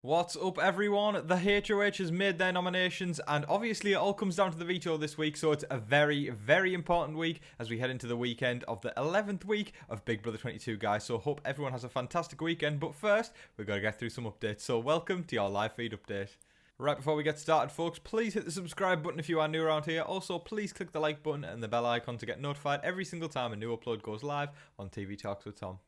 What's up, everyone? The HOH has made their nominations, and obviously it all comes down to the veto this week, so it's a very, very important week as we head into the weekend of the 11th week of Big Brother 22, guys. So hope everyone has a fantastic weekend, but first, we've got to get through some updates. So welcome to your live feed update. Right before we get started, folks, please hit the subscribe button if you are new around here. Also, please click the like button and the bell icon to get notified every single time a new upload goes live on TV Talks with Tom.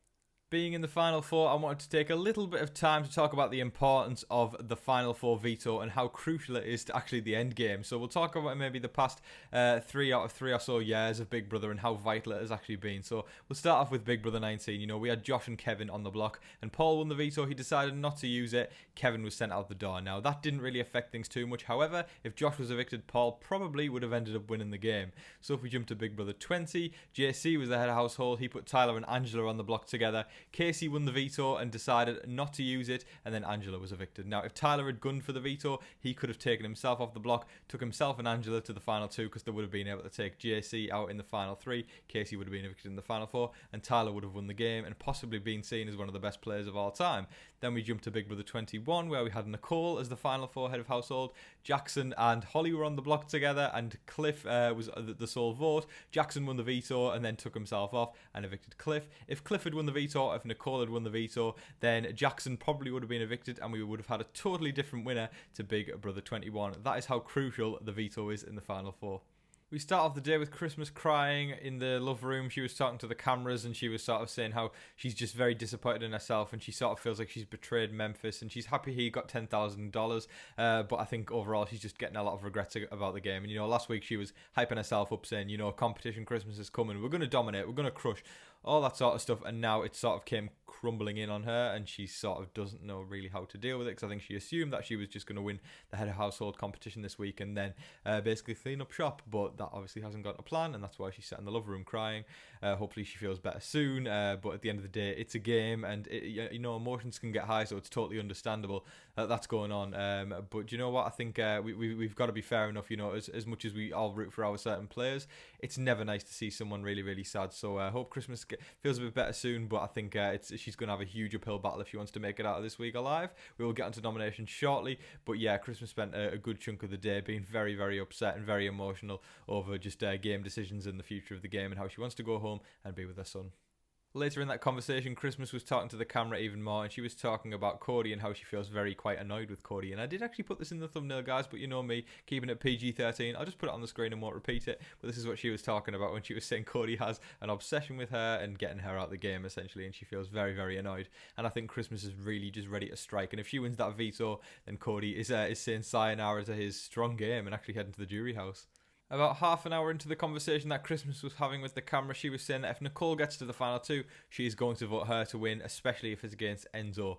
Being in the Final Four, I wanted to take a little bit of time to talk about the importance of the Final Four veto and how crucial it is to actually the end game. So we'll talk about maybe the past 3 out of 3 or so years of Big Brother and how vital it has actually been. So we'll start off with Big Brother 19. You know, we had Josh and Kevin on the block, and Paul won the veto. He decided not to use it. Kevin was sent out the door. Now, that didn't really affect things too much. However, if Josh was evicted, Paul probably would have ended up winning the game. So if we jump to Big Brother 20, JC was the head of household. He put Tyler and Angela on the block together. Casey won the veto and decided not to use it, and then Angela was evicted. Now, if Tyler had gunned for the veto, he could have taken himself off the block, took himself and Angela to the final 2, because they would have been able to take JC out in the final 3, Casey would have been evicted in the final 4, and Tyler would have won the game and possibly been seen as one of the best players of all time. Then we jumped to Big Brother 21, where we had Nicole as the final 4 head of household. Jackson and Holly were on the block together, and Cliff was the sole vote. Jackson won the veto and then took himself off and evicted Cliff. If Cliff had won the veto, if Nicole had won the veto, then Jackson probably would have been evicted and we would have had a totally different winner to Big Brother 21. That is how crucial the veto is in the final 4. We start off the day with Christmas crying in the love room. She was talking to the cameras and she was sort of saying how she's just very disappointed in herself and she sort of feels like she's betrayed Memphis and she's happy he got $10,000. But I think overall she's just getting a lot of regrets about the game. And, you know, last week she was hyping herself up saying, you know, competition Christmas is coming. We're going to dominate. We're going to crush. All that sort of stuff. And now it sort of came crumbling in on her and she sort of doesn't know really how to deal with it, because I think she assumed that she was just going to win the head of household competition this week and then basically clean up shop. But that obviously hasn't got a plan, and that's why she's sat in the love room crying. Hopefully she feels better soon, but at the end of the day it's a game and you know, emotions can get high, so it's totally understandable that that's going on. But you know what, I think we've got to be fair enough. You know, as much as we all root for our certain players, it's never nice to see someone really, really sad. So I hope Christmas feels a bit better soon, but I think she's going to have a huge uphill battle if she wants to make it out of this week alive. We will get onto nominations shortly, but yeah, Christmas spent a good chunk of the day being very, very upset and very emotional over just game decisions and the future of the game and how she wants to go home and be with her son. Later in that conversation, Christmas was talking to the camera even more, and she was talking about Cody and how she feels very quite annoyed with Cody. And I did actually put this in the thumbnail, guys, but you know me, keeping it PG-13. I'll just put it on the screen and won't repeat it. But this is what she was talking about when she was saying Cody has an obsession with her and getting her out of the game, essentially, and she feels very, very annoyed. And I think Christmas is really just ready to strike. And if she wins that veto, then Cody is saying sayonara to his strong game and actually heading to the jury house. About half an hour into the conversation that Christmas was having with the camera, she was saying that if Nicole gets to the final 2, she's going to vote her to win, especially if it's against Enzo.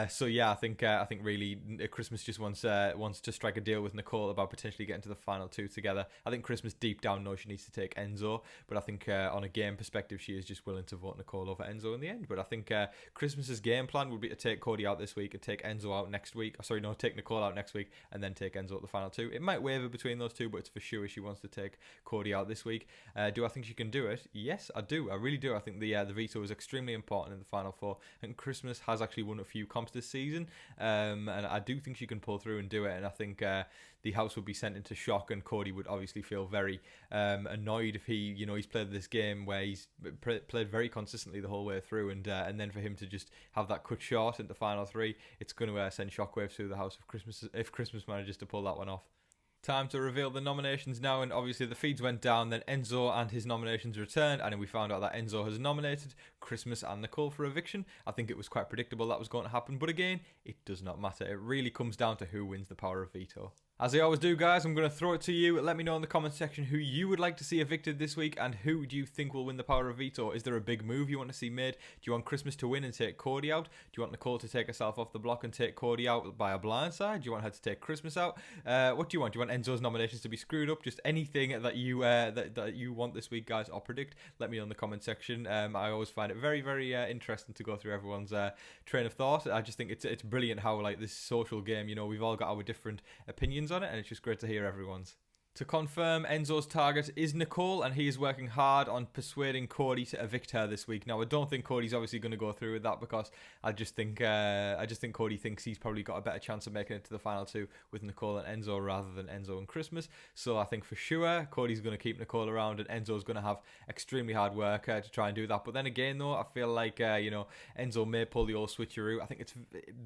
So yeah, I think really Christmas just wants to strike a deal with Nicole about potentially getting to the final 2 together. I think Christmas deep down knows she needs to take Enzo, but I think on a game perspective, she is just willing to vote Nicole over Enzo in the end. But I think Christmas's game plan would be to take Cody out this week and take Enzo out next week. Take Nicole out next week and then take Enzo at the final 2. It might waver between those two, but it's for sure she wants to take Cody out this week. Do I think she can do it? Yes, I do. I really do. I think the veto is extremely important in the final 4, and Christmas has actually won a few comps this season, and I do think she can pull through and do it. And I think the house would be sent into shock, and Cody would obviously feel very annoyed if he's played this game where he's played very consistently the whole way through, and then for him to just have that cut short in the final 3, it's going to send shockwaves through the house if Christmas manages to pull that one off. Time to reveal the nominations now, and obviously the feeds went down, then Enzo and his nominations returned, and then we found out that Enzo has nominated Christmas and Nicole for eviction. I think it was quite predictable that was going to happen, but again, it does not matter. It really comes down to who wins the power of veto. As I always do, guys, I'm going to throw it to you. Let me know in the comment section who you would like to see evicted this week and who do you think will win the power of veto. Is there a big move you want to see made? Do you want Christmas to win and take Cody out? Do you want Nicole to take herself off the block and take Cody out by a blindside? Do you want her to take Christmas out? What do you want? Do you want Enzo's nominations to be screwed up? Just anything that you that you want this week, guys, or predict, let me know in the comment section. I always find it very, very interesting to go through everyone's train of thought. I just think it's brilliant how, like, this social game, you know, we've all got our different opinions on it, and it's just great to hear everyone's. To confirm, Enzo's target is Nicole, and he is working hard on persuading Cody to evict her this week. Now, I don't think Cody's obviously going to go through with that because I just think Cody thinks he's probably got a better chance of making it to the final two with Nicole and Enzo rather than Enzo and Christmas. So I think for sure Cody's going to keep Nicole around, and Enzo's going to have extremely hard work to try and do that. But then again, though, I feel like Enzo may pull the old switcheroo. I think it's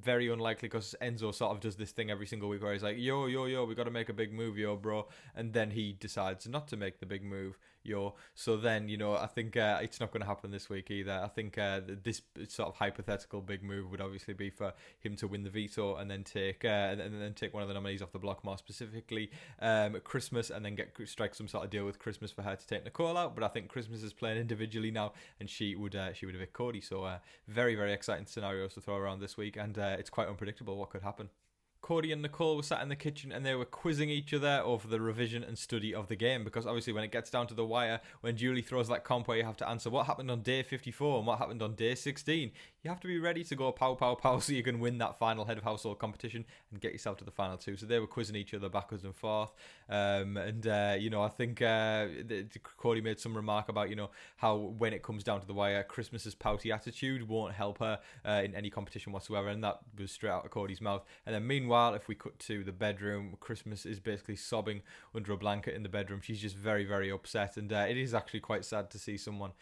very unlikely because Enzo sort of does this thing every single week where he's like, yo, we got to make a big move, yo, bro. And then he decides not to make the big move, so then I think it's not going to happen this week either. I think this sort of hypothetical big move would obviously be for him to win the veto and then take one of the nominees off the block, more specifically Christmas, and then strike some sort of deal with Christmas for her to take Nicole out. But I think Christmas is playing individually now, and she would evict Cody. So very, very exciting scenarios to throw around this week, and it's quite unpredictable what could happen. Cody and Nicole were sat in the kitchen and they were quizzing each other over the revision and study of the game, because obviously when it gets down to the wire, when Julie throws that comp where you have to answer what happened on day 54 and what happened on day 16, you have to be ready to go pow pow pow so you can win that final head of household competition and get yourself to the final two. So they were quizzing each other backwards and forth, I think Cody made some remark about how when it comes down to the wire, Christmas's pouty attitude won't help her in any competition whatsoever, and that was straight out of Cody's mouth. And then meanwhile, if we cut to the bedroom, Christmas is basically sobbing under a blanket in the bedroom. She's just very, very upset, and it is actually quite sad to see someone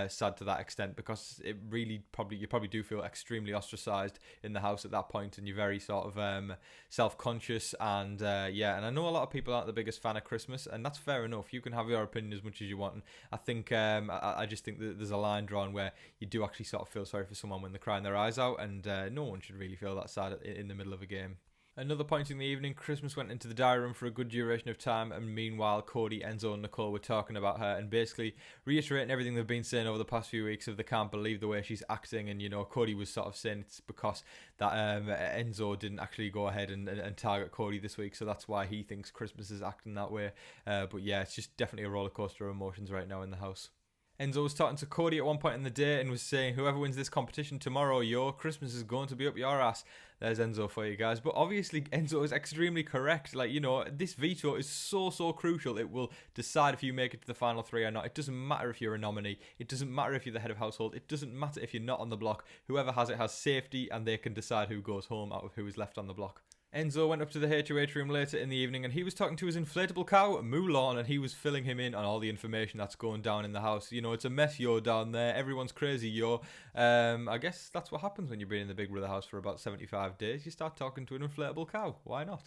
sad to that extent, because it really you probably do feel extremely ostracized in the house at that point, and you're very sort of self-conscious, and and I know a lot of people aren't the biggest fan of Christmas, and that's fair enough. You can have your opinion as much as you want, and I think I just think that there's a line drawn where you do actually sort of feel sorry for someone when they're crying their eyes out, and no one should really feel that sad in the middle of a game. Another point in the evening, Christmas went into the diary room for a good duration of time, and meanwhile Cody, Enzo and Nicole were talking about her and basically reiterating everything they've been saying over the past few weeks of they can't believe the way she's acting. And Cody was sort of saying it's because that Enzo didn't actually go ahead and target Cody this week, so that's why he thinks Christmas is acting that way. But yeah, it's just definitely a roller coaster of emotions right now in the house. Enzo was talking to Cody at one point in the day and was saying, whoever wins this competition tomorrow, your Christmas is going to be up your ass. There's Enzo for you guys. But obviously Enzo is extremely correct. This veto is so crucial. It will decide if you make it to the final three or not. It doesn't matter if you're a nominee. It doesn't matter if you're the head of household. It doesn't matter if you're not on the block. Whoever has it has safety, and they can decide who goes home out of who is left on the block. Enzo went up to the HOH room later in the evening and he was talking to his inflatable cow, Mulan, and he was filling him in on all the information that's going down in the house. It's a mess, down there. Everyone's crazy, I guess that's what happens when you've been in the Big Brother house for about 75 days. You start talking to an inflatable cow. Why not?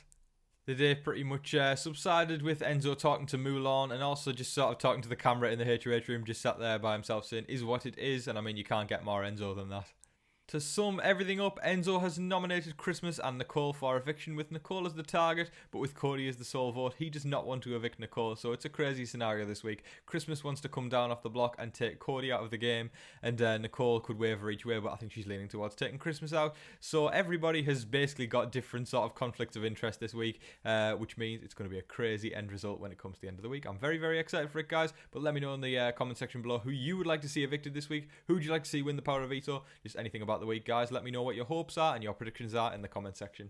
The day pretty much subsided with Enzo talking to Mulan and also just sort of talking to the camera in the HOH room, just sat there by himself saying, is what it is. And I mean, you can't get more Enzo than that. To sum everything up, Enzo has nominated Christmas and Nicole for eviction, with Nicole as the target, but with Cody as the sole vote. He does not want to evict Nicole, so it's a crazy scenario this week. Christmas wants to come down off the block and take Cody out of the game, and Nicole could waver each way, but I think she's leaning towards taking Christmas out. So everybody has basically got different sort of conflicts of interest this week, which means it's going to be a crazy end result when it comes to the end of the week. I'm very, very excited for it, guys, but let me know in the comment section below who you would like to see evicted this week. Who would you like to see win the power of veto? Just anything about the week, guys. Let me know what your hopes are and your predictions are in the comment section.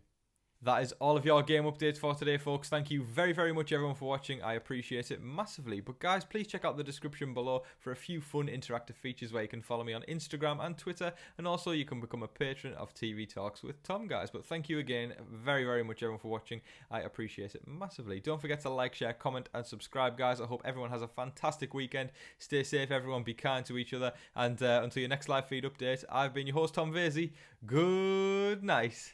That is all of your game updates for today, folks. Thank you very, very much, everyone, for watching. I appreciate it massively. But guys, please check out the description below for a few fun interactive features where you can follow me on Instagram and Twitter, and also you can become a patron of TV Talks with Tom, guys. But thank you again very, very much, everyone, for watching. I appreciate it massively. Don't forget to like, share, comment, and subscribe, guys. I hope everyone has a fantastic weekend. Stay safe, everyone. Be kind to each other. And until your next live feed update, I've been your host, Tom Vasey. Good night.